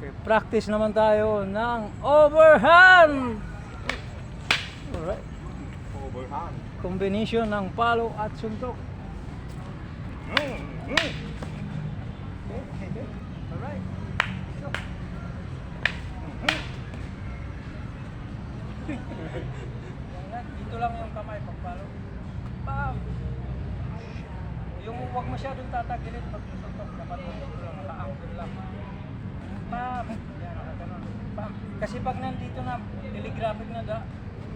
Okay, practice naman tayo ng overhand. Alright. Overhand. Combination ng palo at suntok. Alright. Dito lang yung kamay pagpalo. Bam! Yung huwag masyadong tatagilid pag suntok. Dapat dito lang, naka-angle lang. Bam! Yan, ganun. Bam! Kasi pag nandito na, telegraphic na da,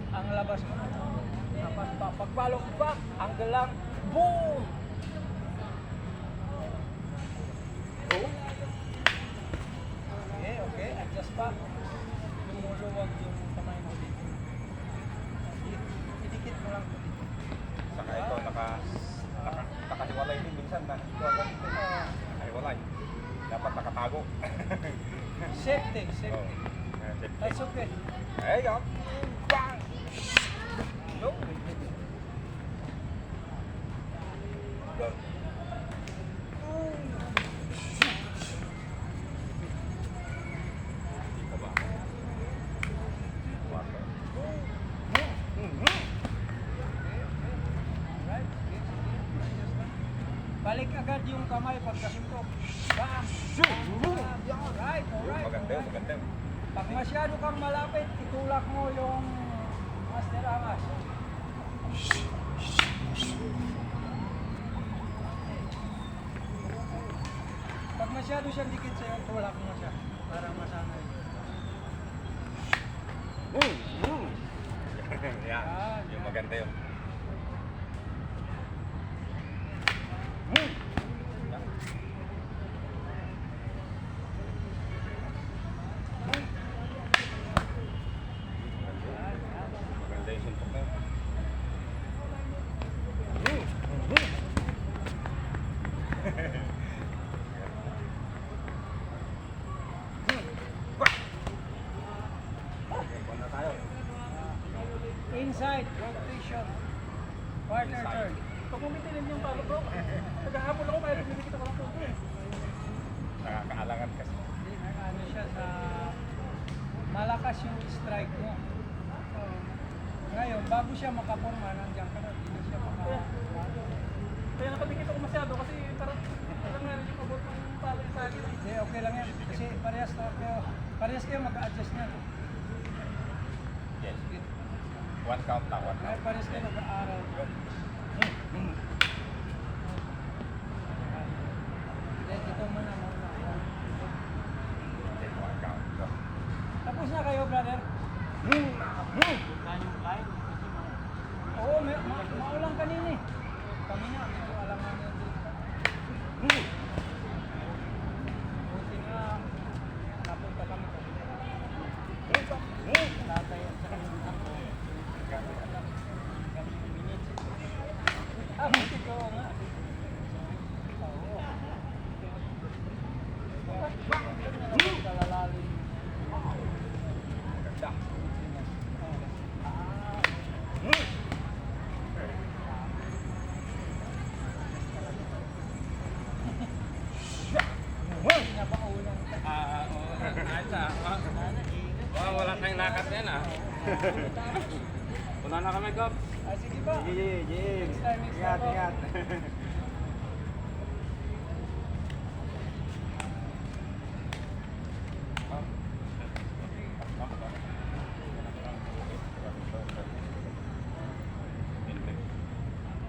ang labas mo. Tapos pagpalo, bam! Angle lang. Boom! Okay, okay. Adjust pa. Lumuluwag yung kamay mo dito. Idikit mo lang dito. Saka ito, nakahiwalay din minsan. Nakahiwalay. Dapat nakatago. Safety, safety. Oh. Safety. That's okay. Ayun. Bang! No? Dito ba? Water. Right? Balik agad yung kamay pagkasuntok. Bam! Alright, alright. Maganda yun, maganda yun. Pag masyado kang malapit, itulak mo yung master angas. Pag masyado siyang dikit sa'yo, tulak mo siya para masanay. Yan, yung maganda yun. Maganda yung suntok na yun. Ipon na tayo. Inside, rotation. Partner Inside. turn. Pag mumitilim yung palo bro, naghahabol ako, kaya pinipikit ako ng puto. Nakakaalangan kasi. Ano siya sa malakas yung strike mo. Ngayon, bago siya makaporma, nandiyan ka na, hindi siya Kaya nakadikit ako masyado kasi parang lang nga rin yung pabot ng palo sa akin. Hindi, okay lang yan. Kasi parehas kayo mag-adjust na. Yes. One count lang, one count. Parehas kayo mag-aaral. Then, ito muna. Okay, one count. Go. Tapos na kayo, brother? Oo, maulang kanina eh. Kami na, medyo alangan yun dito. Buti nga, napunta kami. Tatay at saka yung minutes. Buti ko nga. Oo. Kalalalim. Ganda. Napaulang ka. Wala tayong lakad yan ah. Una na kami, Gop. Sige ba? Jim. Next time, Ingat, bro. ingat.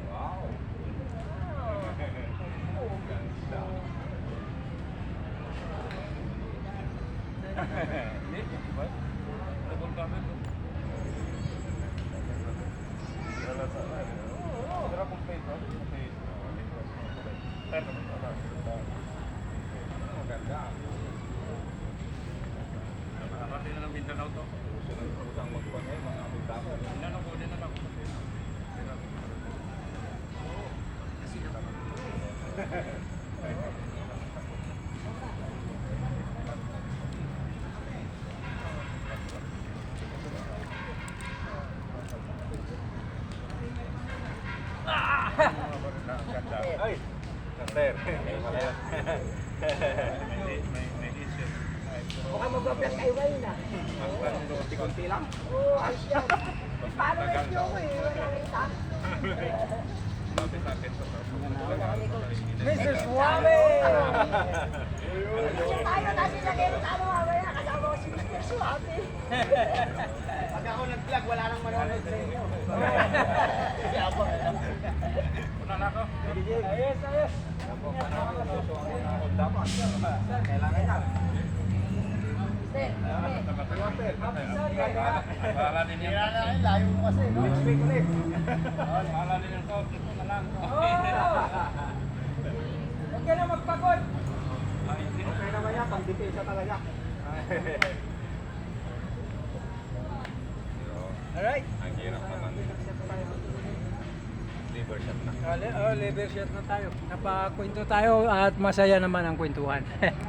Wow. Double kami. Maganda. Nakakati na ng Mindanao to. Utang magkuhan eh, mga abitamo. Mindanao ko din na lang. Ay! Sir. May issue. mag-vlog kay Wayne na. Konti lang. Oo, ayos yan. Paano medyo ko eh, wala rin ta. Mr. Suave! Siya tayo, dati lagay mo sa ano mamaya, kasama ko si Mr. Suave. Pag ako nag-vlog, wala nang manonood sa inyo. Una na ako. Ayos, ayos. Kailangan yan. Para din yan. Layo mo kasi, no? Next week ulit. Para din yung coach mo na lang. Huwag ka na magpagod. Okay naman yan, pang-dipesa talaga. Alright. Ang hirap naman. Liver shot na. Liver shot na tayo. Napakwento tayo at masaya naman ang kwentuhan.